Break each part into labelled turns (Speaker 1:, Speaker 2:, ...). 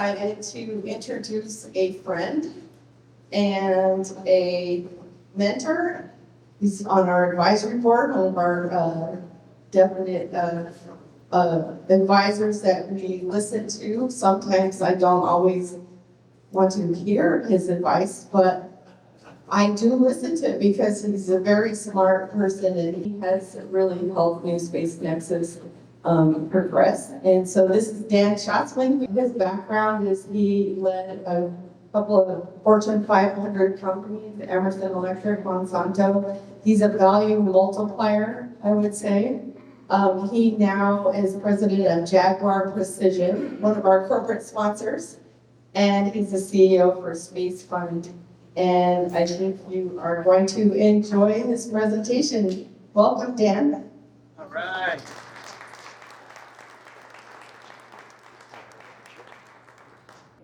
Speaker 1: excited to introduce a friend and a mentor. He's on our advisory board, one of our definite advisors that we listen to. Sometimes I don't always want to hear his advice, but I do listen to it because he's a very smart person and he has really helped New Space Nexus progress. And so this is Dan Schatzman. His background is he led a couple of Fortune 500 companies, Emerson Electric, Monsanto. He's a value multiplier, I would say. He now is president of Jaguar Precision, one of our corporate sponsors, and he's the CEO for SpaceFund. And I think you are going to enjoy this presentation. Welcome, Dan.
Speaker 2: All right.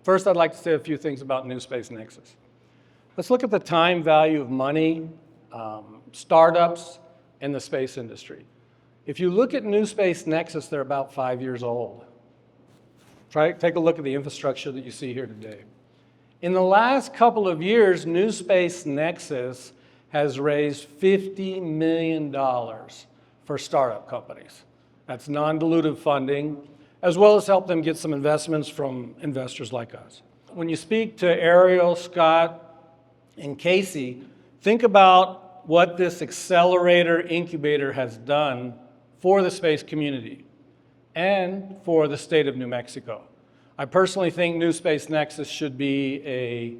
Speaker 2: First, I'd like to say a few things about New Space Nexus. Let's look at the time value of money, startups, and the space industry. If you look at New Space Nexus, they're about 5 years old. Take a look at the infrastructure that you see here today. In the last couple of years, New Space Nexus has raised $50 million for startup companies. That's non-dilutive funding, as well as help them get some investments from investors like us. When you speak to Ariel, Scott, and Casey, think about what this accelerator incubator has done for the space community and for the state of New Mexico. I personally think New Space Nexus should be a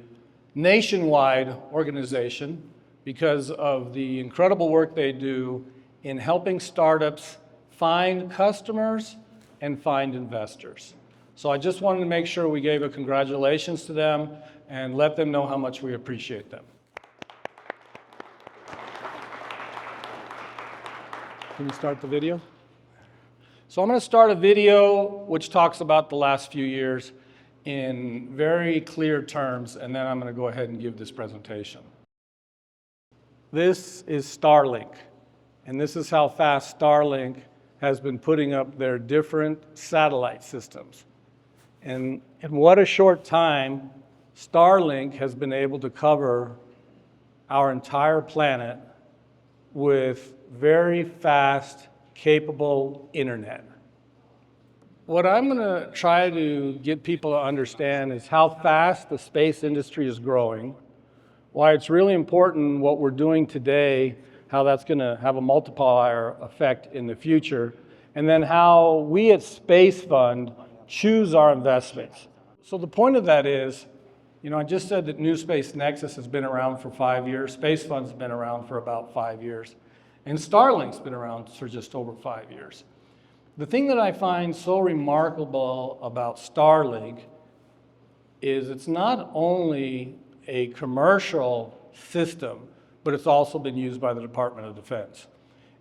Speaker 2: nationwide organization because of the incredible work they do in helping startups find customers and find investors. So I just wanted to make sure we gave a congratulations to them and let them know how much we appreciate them. Can you start the video? So I'm going to start a video which talks about the last few years in very clear terms, and then I'm going to go ahead and give this presentation. This is Starlink, and this is how fast Starlink has been putting up their different satellite systems. And in what a short time, Starlink has been able to cover our entire planet with very fast, capable internet. What I'm going to try to get people to understand is how fast the space industry is growing, why it's really important what we're doing today, how that's going to have a multiplier effect in the future, and then how we at SpaceFund choose our investments. So the point of that is, I just said that New Space Nexus has been around for 5 years, SpaceFund's been around for about 5 years, and Starlink's been around for just over 5 years. The thing that I find so remarkable about Starlink is it's not only a commercial system, but it's also been used by the Department of Defense.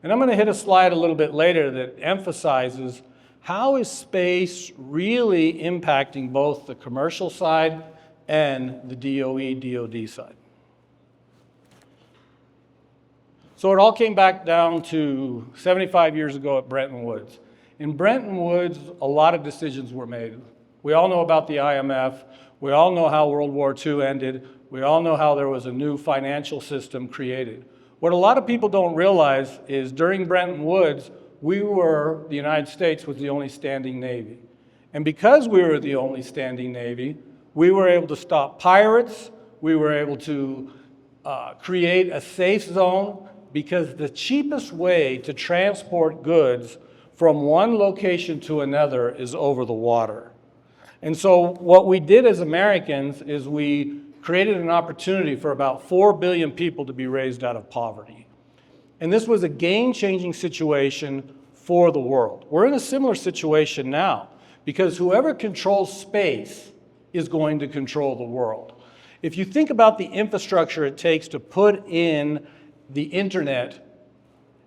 Speaker 2: And I'm going to hit a slide a little bit later that emphasizes how is space really impacting both the commercial side and the DOE/DoD side. So it all came back down to 75 years ago at Bretton Woods. In Bretton Woods, a lot of decisions were made. We all know about the IMF. We all know how World War II ended. We all know how there was a new financial system created. What a lot of people don't realize is during Bretton Woods, the United States was the only standing Navy. And because we were the only standing Navy, we were able to stop pirates. We were able to create a safe zone because the cheapest way to transport goods from one location to another is over the water. And so what we did as Americans is we created an opportunity for about 4 billion people to be raised out of poverty. And this was a game-changing situation for the world. We're in a similar situation now because whoever controls space is going to control the world. If you think about the infrastructure it takes to put in the internet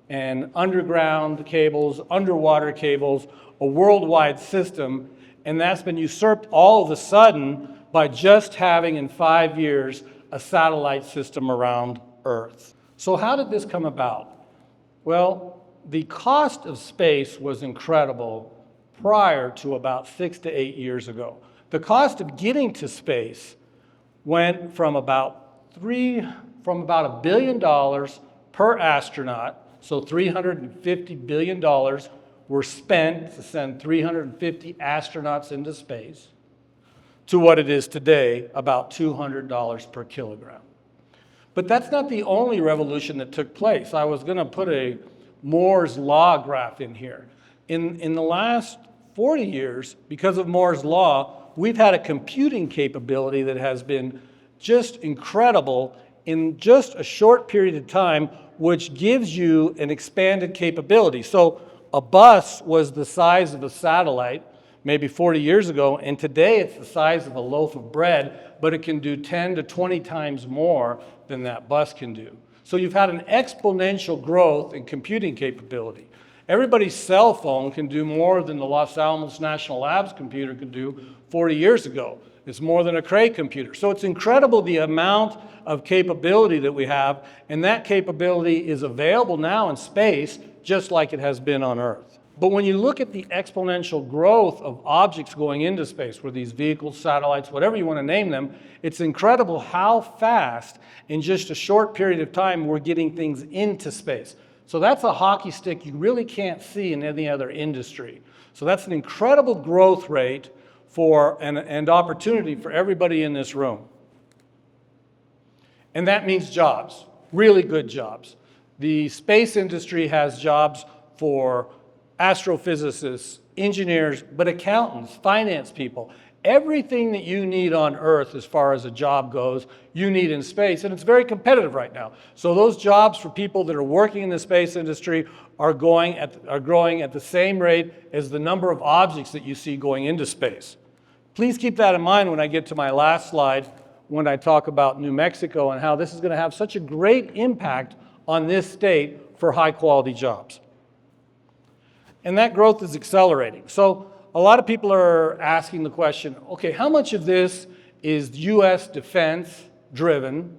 Speaker 2: and underground cables, underwater cables, a worldwide system, and that's been usurped all of a sudden by just having in 5 years a satellite system around Earth. So how did this come about? Well, the cost of space was incredible prior to about 6 to 8 years ago. The cost of getting to space went from about $1 billion per astronaut, so $350 billion were spent to send 350 astronauts into space, to what it is today, about $200 per kilogram. But that's not the only revolution that took place. I was going to put a Moore's Law graph in here. In the last 40 years, because of Moore's Law, we've had a computing capability that has been just incredible in just a short period of time, which gives you an expanded capability. So a bus was the size of a satellite maybe 40 years ago, and today it's the size of a loaf of bread, but it can do 10 to 20 times more than that bus can do. So you've had an exponential growth in computing capability. Everybody's cell phone can do more than the Los Alamos National Labs computer could do 40 years ago. It's more than a Cray computer. So it's incredible the amount of capability that we have, and that capability is available now in space just like it has been on Earth. But when you look at the exponential growth of objects going into space, where these vehicles, satellites, whatever you want to name them, it's incredible how fast in just a short period of time we're getting things into space. So that's a hockey stick you really can't see in any other industry. So that's an incredible growth rate for and opportunity for everybody in this room. And that means jobs, really good jobs. The space industry has jobs for astrophysicists, engineers, but accountants, finance people. Everything that you need on Earth as far as a job goes, you need in space, and it's very competitive right now. So those jobs for people that are working in the space industry are growing at the same rate as the number of objects that you see going into space. Please keep that in mind when I get to my last slide, when I talk about New Mexico and how this is going to have such a great impact on this state for high-quality jobs. And that growth is accelerating. So a lot of people are asking the question, okay, how much of this is U.S. defense driven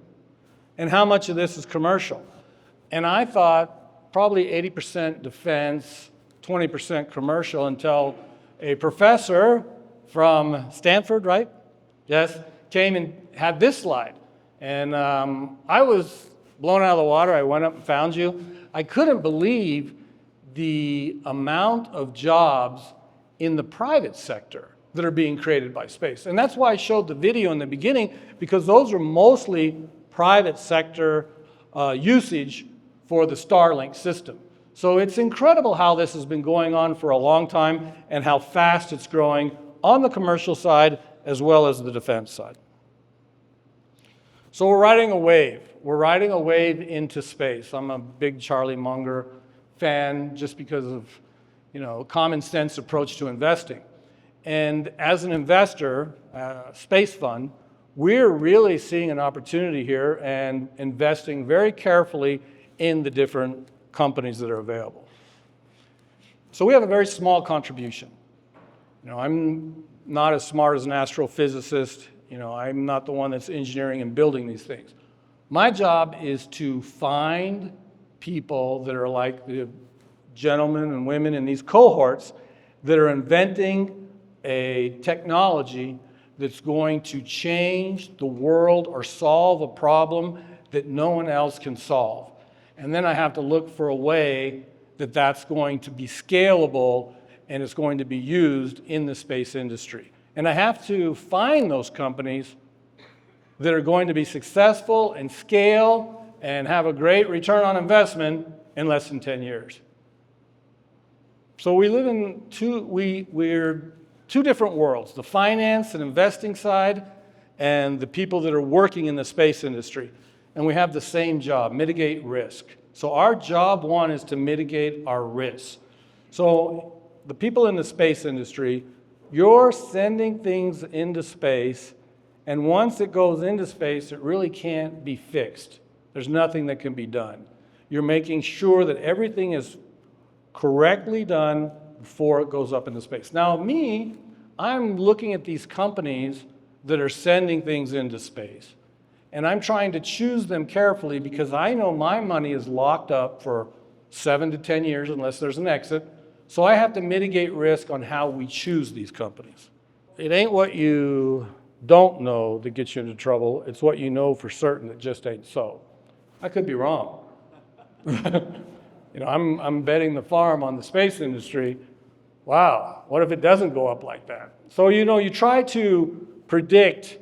Speaker 2: and how much of this is commercial? And I thought probably 80% defense, 20% commercial, until a professor from Stanford, right? Yes, came and had this slide. And I was blown out of the water. I went up and found you. I couldn't believe the amount of jobs in the private sector that are being created by space. And that's why I showed the video in the beginning, because those are mostly private sector usage for the Starlink system. So it's incredible how this has been going on for a long time and how fast it's growing on the commercial side as well as the defense side. So we're riding a wave. We're riding a wave into space. I'm a big Charlie Munger fan just because of, common sense approach to investing. And as an investor, SpaceFund, we're really seeing an opportunity here and investing very carefully in the different companies that are available. So we have a very small contribution. I'm not as smart as an astrophysicist. I'm not the one that's engineering and building these things. My job is to find people that are like the gentlemen and women in these cohorts that are inventing a technology that's going to change the world or solve a problem that no one else can solve. And then I have to look for a way that that's going to be scalable and it's going to be used in the space industry. And I have to find those companies that are going to be successful and scale and have a great return on investment in less than 10 years. So we live in we're two different worlds, the finance and investing side and the people that are working in the space industry. And we have the same job, mitigate risk. So our job one is to mitigate our risks. So the people in the space industry, you're sending things into space, and once it goes into space, it really can't be fixed. There's nothing that can be done. You're making sure that everything is correctly done before it goes up into space. Now, I'm looking at these companies that are sending things into space, and I'm trying to choose them carefully because I know my money is locked up for 7 to 10 years unless there's an exit. So I have to mitigate risk on how we choose these companies. it ain't what you don't know that gets you into trouble. It's what you know for certain that just ain't so. I could be wrong. I'm betting the farm on the space industry. Wow, what if it doesn't go up like that? So, you try to predict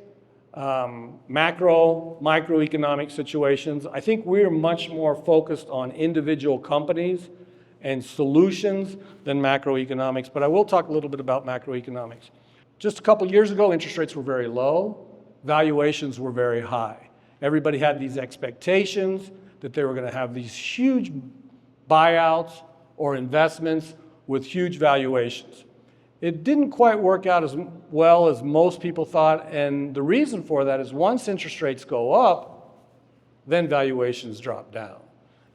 Speaker 2: microeconomic situations. I think we're much more focused on individual companies and solutions than macroeconomics, but I will talk a little bit about macroeconomics. Just a couple years ago, interest rates were very low, valuations were very high. Everybody had these expectations that they were going to have these huge buyouts or investments with huge valuations. It didn't quite work out as well as most people thought, and the reason for that is once interest rates go up, then valuations drop down.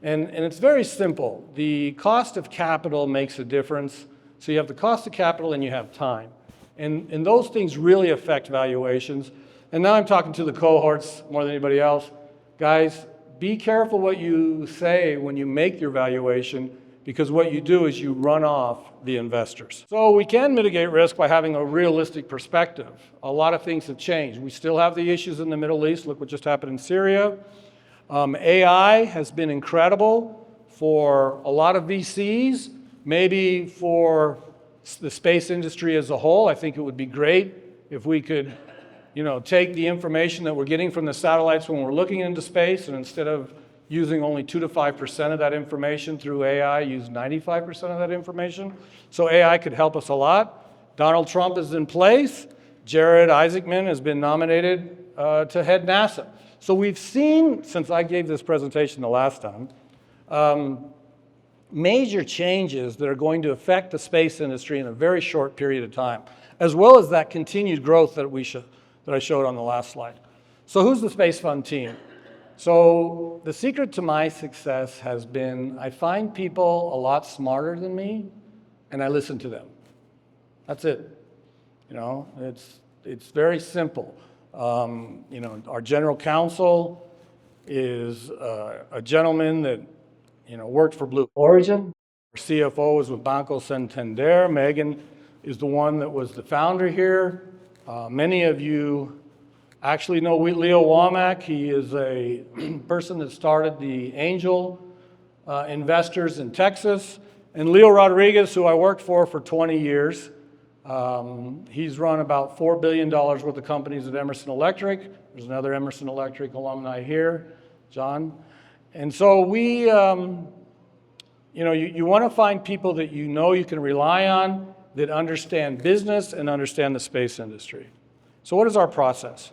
Speaker 2: And it's very simple. The cost of capital makes a difference. So you have the cost of capital and you have time. And those things really affect valuations. And now I'm talking to the cohorts more than anybody else. Guys, be careful what you say when you make your valuation, because what you do is you run off the investors. So we can mitigate risk by having a realistic perspective. A lot of things have changed. We still have the issues in the Middle East. Look what just happened in Syria. AI has been incredible for a lot of VCs, maybe for the space industry as a whole. I think it would be great if we could, take the information that we're getting from the satellites when we're looking into space, and instead of using only 2 to 5% of that information through AI, use 95% of that information. So AI could help us a lot. Donald Trump is in place. Jared Isaacman has been nominated to head NASA. So we've seen, since I gave this presentation the last time, major changes that are going to affect the space industry in a very short period of time, as well as that continued growth that I showed on the last slide. So who's the SpaceFund team? So the secret to my success has been I find people a lot smarter than me, and I listen to them. That's it. It's very simple. Our general counsel is a gentleman that, worked for Blue Origin. Our CFO was with Banco Santander. Megan is the one that was the founder here. Many of you actually know Leo Womack. He is a person that started the angel investors in Texas. And Leo Rodriguez, who I worked for 20 years. He's run about $4 billion worth of companies at Emerson Electric. There's another Emerson Electric alumni here, John. And so we, you want to find people that you can rely on, that understand business and understand the space industry. So what is our process?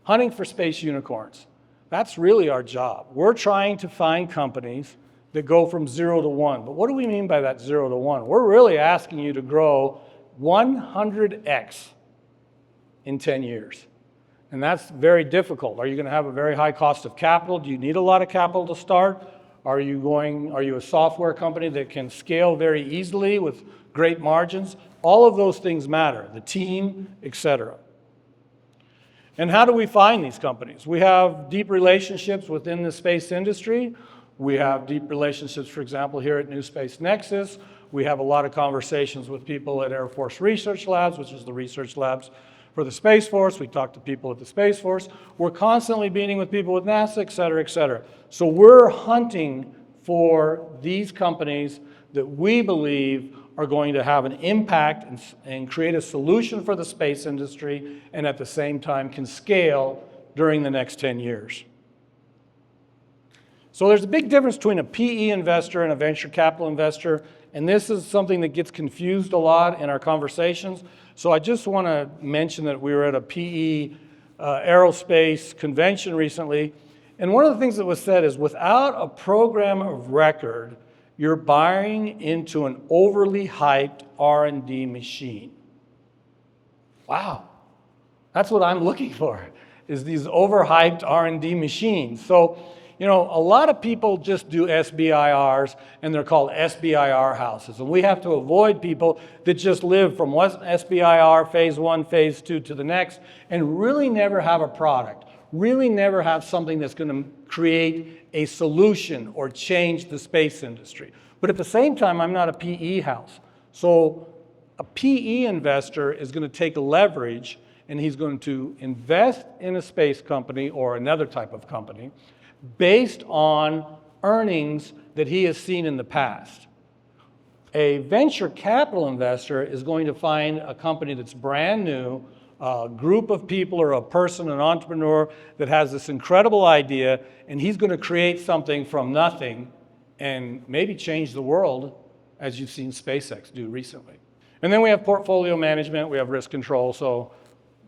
Speaker 2: Hunting for space unicorns. That's really our job. We're trying to find companies that go from 0 to 1. But what do we mean by that 0 to 1? We're really asking you to grow 100x in 10 years. And that's very difficult. Are you going to have a very high cost of capital? Do you need a lot of capital to start? Are you a software company that can scale very easily with great margins? All of those things matter, the team, etc. And how do we find these companies? We have deep relationships within the space industry. We have deep relationships, for example, here at New Space Nexus. We have a lot of conversations with people at Air Force Research Labs, which is the research labs for the Space Force. We talk to people at the Space Force. We're constantly meeting with people with NASA, et cetera, et cetera. So we're hunting for these companies that we believe are going to have an impact and create a solution for the space industry, and at the same time can scale during the next 10 years. So there's a big difference between a PE investor and a venture capital investor, and this is something that gets confused a lot in our conversations. So I just want to mention that we were at a PE aerospace convention recently, and one of the things that was said is without a program of record, you're buying into an overly hyped R&D machine. Wow, that's what I'm looking for, is these overhyped R&D machines. So, a lot of people just do SBIRs, and they're called SBIR houses. And we have to avoid people that just live from one SBIR, phase 1, phase 2 to the next, and really never have a product, really never have something that's going to create a solution or change the space industry. But at the same time, I'm not a PE house. So A PE investor is going to take leverage and he's going to invest in a space company or another type of company based on earnings that he has seen in the past. A venture capital investor is going to find a company that's brand new, a group of people or a person, an entrepreneur that has this incredible idea, and he's going to create something from nothing and maybe change the world, as you've seen SpaceX do recently. And then we have portfolio management, we have risk control. So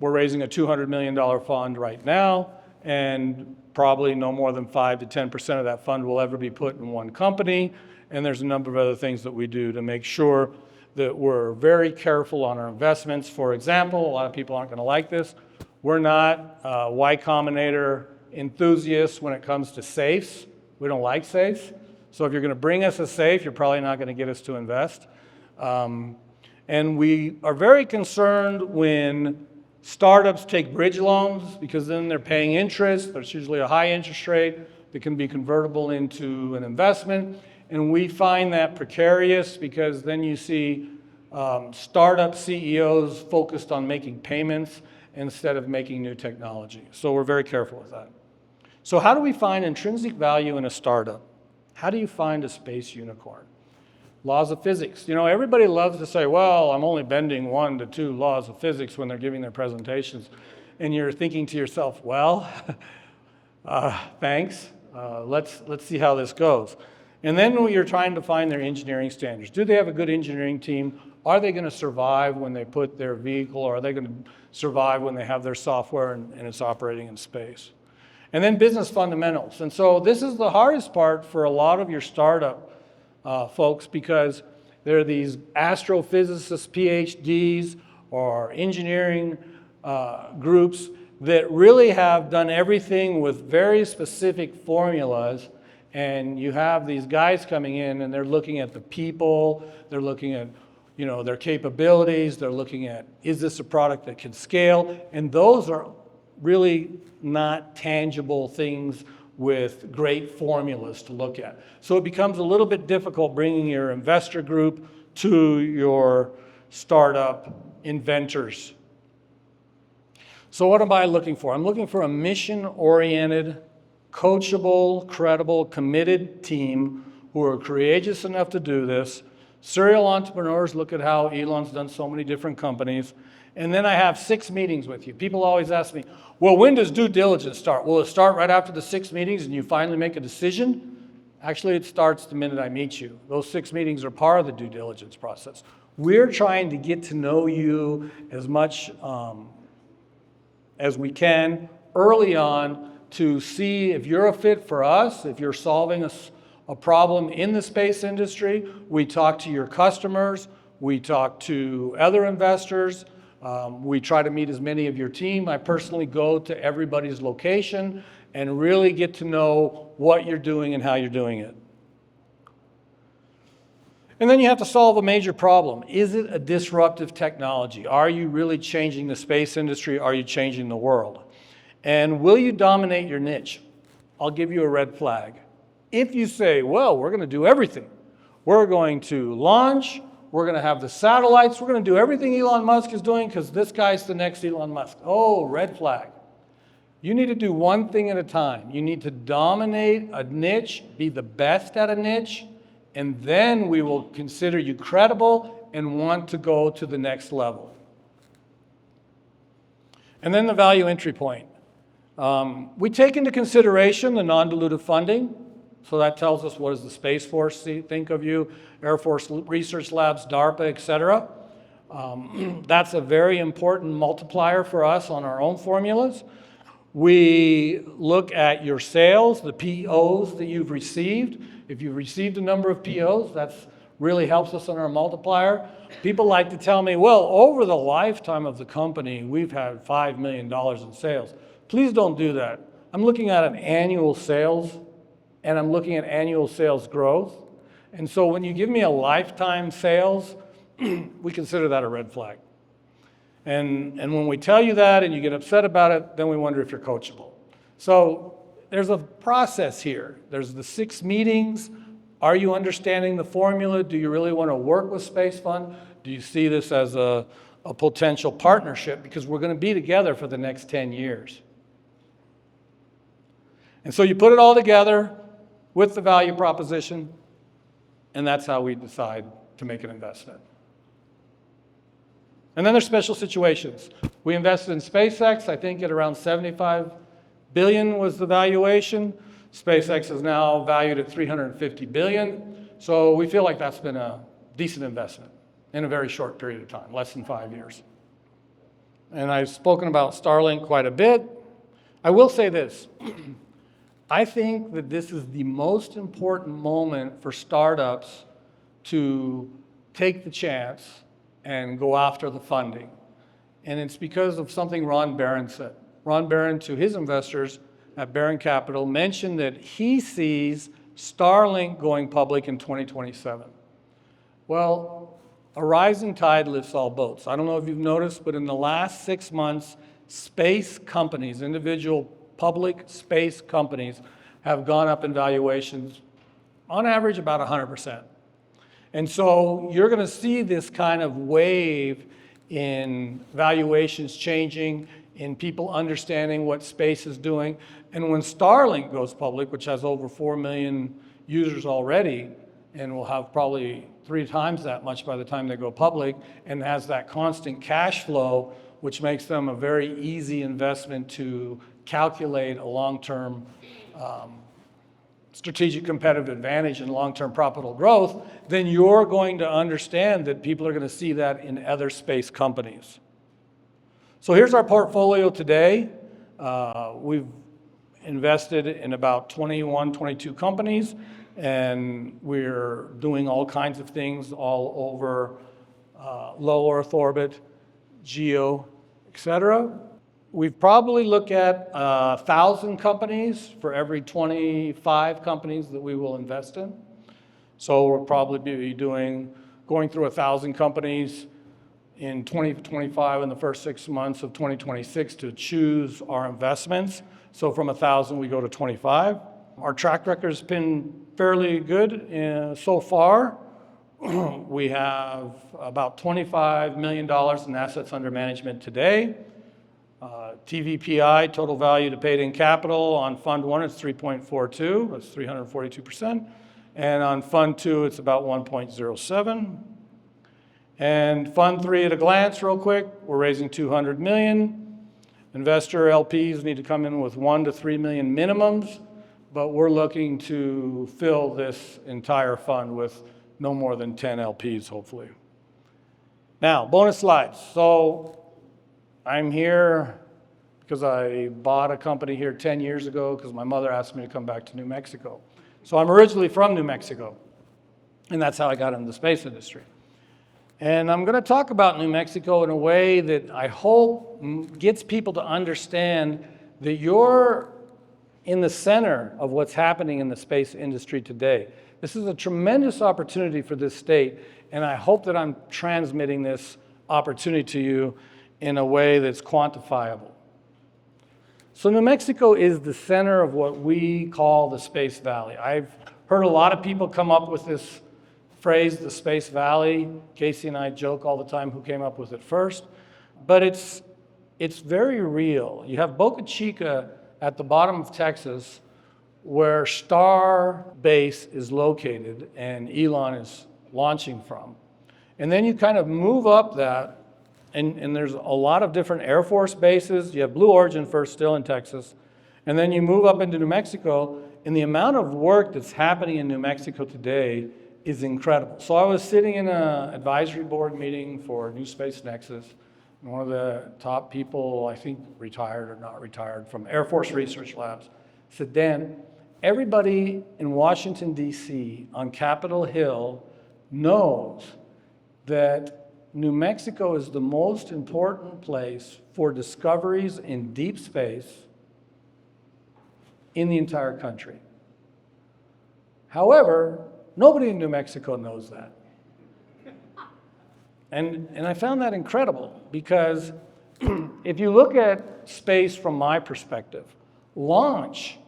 Speaker 2: we're raising a $200 million fund right now, and probably no more than 5 to 10% of that fund will ever be put in one company. And there's a number of other things that we do to make sure that we're very careful on our investments. For example, a lot of people aren't going to like this. We're not Y Combinator enthusiasts when it comes to safes. We don't like safes. So if you're going to bring us a safe, you're probably not going to get us to invest. And we are very concerned when startups take bridge loans, because then they're paying interest. There's usually a high interest rate that can be convertible into an investment. And we find that precarious, because then you see startup CEOs focused on making payments instead of making new technology. So we're very careful with that. So how do we find intrinsic value in a startup? How do you find a space unicorn? Laws of physics. You know, everybody loves to say, well, I'm only bending 1 to 2 laws of physics when they're giving their presentations. And you're thinking to yourself, well, thanks. Let's see how this goes. And then you're trying to find their engineering standards. Do they have a good engineering team? Are they going to survive when they put their vehicle, or are they going to survive when they have their software and it's operating in space? And then business fundamentals. And so this is the hardest part for a lot of your startup folks, because there are these astrophysicists, PhDs, or engineering groups that really have done everything with very specific formulas. And you have these guys coming in and they're looking at the people, they're looking at, you know, their capabilities, they're looking at, is this a product that can scale? And those are really not tangible things with great formulas to look at. So it becomes a little bit difficult bringing your investor group to your startup inventors. So what am I looking for? I'm looking for a mission-oriented, coachable, credible, committed team who are courageous enough to do this. Serial entrepreneurs, look at how Elon's done so many different companies. And then I have 6 meetings with you. People always ask me, well, when does due diligence start? Will it start right after the 6 meetings and you finally make a decision? Actually, it starts the minute I meet you. Those 6 meetings are part of the due diligence process. We're trying to get to know you as much as we can early on to see if you're a fit for us, if you're solving a problem in the space industry. We talk to your customers. We talk to other investors. We try to meet as many of your team. I personally go to everybody's location and really get to know what you're doing and how you're doing it. And then you have to solve a major problem. Is it a disruptive technology? Are you really changing the space industry? Are you changing the world? And will you dominate your niche? I'll give you a red flag. If you say, well, we're going to do everything. We're going to launch. We're going to have the satellites. We're going to do everything Elon Musk is doing because this guy's the next Elon Musk. Oh, red flag. You need to do one thing at a time. You need to dominate a niche, be the best at a niche, and then we will consider you credible and want to go to the next level. And then the value entry point. We take into consideration the non-dilutive funding. So that tells us, what does the Space Force think of you, Air Force Research Labs, DARPA, et cetera. That's a very important multiplier for us on our own formulas. We look at your sales, the POs that you've received. If you've received a number of POs, that really helps us on our multiplier. People like to tell me, well, over the lifetime of the company, we've had $5 million in sales. Please don't do that. I'm looking at an annual sales, and I'm looking at annual sales growth. And so when you give me a lifetime sales, we consider that a red flag. And when we tell you that and you get upset about it, then we wonder if you're coachable. So there's a process here. There's the 6 meetings. Are you understanding the formula? Do you really want to work with SpaceFund? Do you see this as a potential partnership? Because we're going to be together for the next 10 years. And so you put it all together with the value proposition, and that's how we decide to make an investment. And then there's special situations. We invested in SpaceX, I think at around $75 billion was the valuation. SpaceX is now valued at $350 billion. So we feel like that's been a decent investment in a very short period of time, less than 5 years. And I've spoken about Starlink quite a bit. I will say this. I think that this is the most important moment for startups to take the chance and go after the funding. And it's because of something Ron Barron said. Ron Barron, to his investors at Barron Capital, mentioned that he sees Starlink going public in 2027. Well, a rising tide lifts all boats. I don't know if you've noticed, but in the last 6 months, space companies, individual public space companies, have gone up in valuations on average about 100%. And so you're going to see this kind of wave in valuations changing, in people understanding what space is doing. And when Starlink goes public, which has over 4 million users already, and will have probably 3 times that much by the time they go public, and has that constant cash flow, which makes them a very easy investment to calculate a long-term strategic competitive advantage and long-term profitable growth, then you're going to understand that people are going to see that in other space companies. So here's our portfolio today. We've invested in about 21, 22 companies, and we're doing all kinds of things all over low Earth orbit, geo, etc. We've probably looked at 1,000 companies for every 25 companies that we will invest in. So we'll probably be going through 1,000 companies in 2025 in the first 6 months of 2026 to choose our investments. So from 1,000 we go to 25. Our track record has been fairly good so far. We have about $25 million in assets under management today. TVPI, total value to paid in capital, on Fund 1 it's 3.42, that's 342%. And on Fund 2 it's about 1.07. And Fund 3 at a glance real quick, we're raising $200 million. Investor LPs need to come in with 1 to 3 million minimums, but we're looking to fill this entire fund with no more than 10 LPs, hopefully. Now, bonus slides. So I'm here because I bought a company here 10 years ago because my mother asked me to come back to New Mexico. So I'm originally from New Mexico, and that's how I got into the space industry. And I'm going to talk about New Mexico in a way that I hope gets people to understand that you're in the center of what's happening in the space industry today. This is a tremendous opportunity for this state, and I hope that I'm transmitting this opportunity to you in a way that's quantifiable. So New Mexico is the center of what we call the Space Valley. I've heard a lot of people come up with this phrase, the Space Valley. Casey and I joke all the time who came up with it first, but it's very real. You have Boca Chica at the bottom of Texas, where Starbase is located and Elon is launching from. And then you kind of move up that, and there's a lot of different Air Force bases. You have Blue Origin first, still in Texas. And then you move up into New Mexico, and the amount of work that's happening in New Mexico today is incredible. So I was sitting in an advisory board meeting for New Space Nexus, and one of the top people, I think retired or not retired, from Air Force Research Labs, said, Dan, everybody in Washington, D.C. on Capitol Hill knows that New Mexico is the most important place for discoveries in deep space in the entire country. However, nobody in New Mexico knows that. And I found that incredible because if you look at space from my perspective, launch,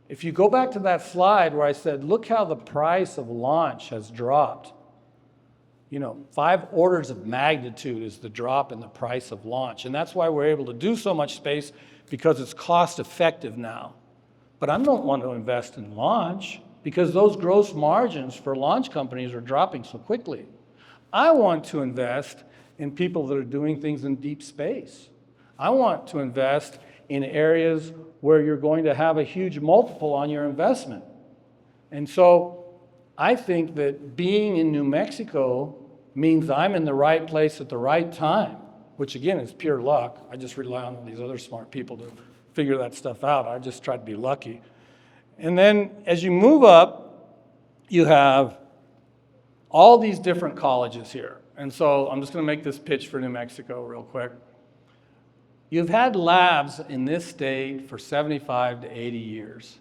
Speaker 2: if you go back to that slide where I said, look how the price of launch has dropped. 5 orders of magnitude is the drop in the price of launch. And that's why we're able to do so much space, because it's cost effective now. But I don't want to invest in launch because those gross margins for launch companies are dropping so quickly. I want to invest in people that are doing things in deep space. I want to invest in areas where you're going to have a huge multiple on your investment. And so I think that being in New Mexico means I'm in the right place at the right time, which again is pure luck. I just rely on all these other smart people to figure that stuff out. I just try to be lucky. And then as you move up, you have all these different colleges here. And so I'm just going to make this pitch for New Mexico real quick. You've had labs in this state for 75 to 80 years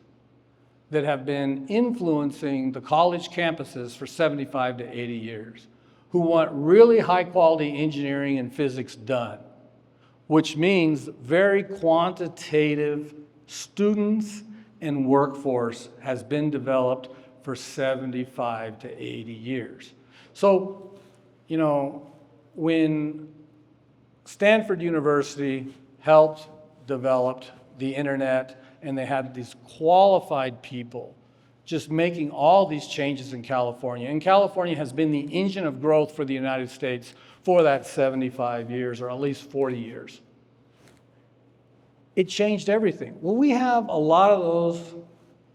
Speaker 2: that have been influencing the college campuses for 75 to 80 years, who want really high quality engineering and physics done, which means very quantitative students and workforce has been developed for 75 to 80 years. So, when Stanford University helped develop the internet, and they had these qualified people just making all these changes in California. And California has been the engine of growth for the United States for that 75 years, or at least 40 years. It changed everything. Well, we have a lot of those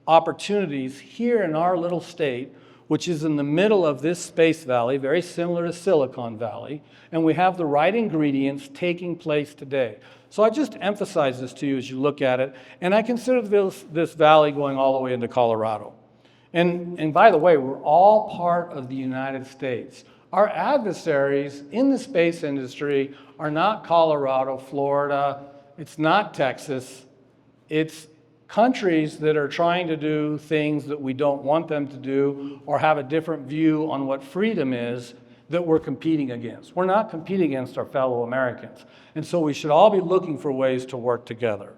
Speaker 2: opportunities here in our little state, which is in the middle of this space valley, very similar to Silicon Valley, and we have the right ingredients taking place today. So I just emphasize this to you as you look at it, and I consider this valley going all the way into Colorado. And by the way, we're all part of the United States. Our adversaries in the space industry are not Colorado, Florida, it's not Texas, it's countries that are trying to do things that we don't want them to do or have a different view on what freedom is that we're competing against. We're not competing against our fellow Americans. And so we should all be looking for ways to work together.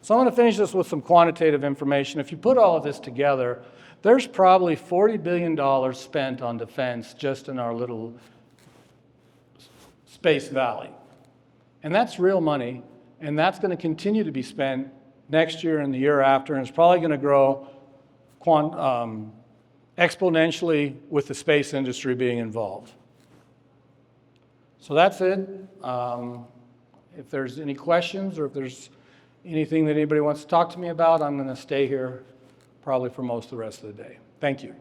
Speaker 2: So I'm going to finish this with some quantitative information. If you put all of this together, there's probably $40 billion spent on defense just in our little space valley. And that's real money, and that's going to continue to be spent next year and the year after, and it's probably going to grow exponentially with the space industry being involved. So that's it. If there's any questions or if there's anything that anybody wants to talk to me about, I'm going to stay here probably for most of the rest of the day. Thank you.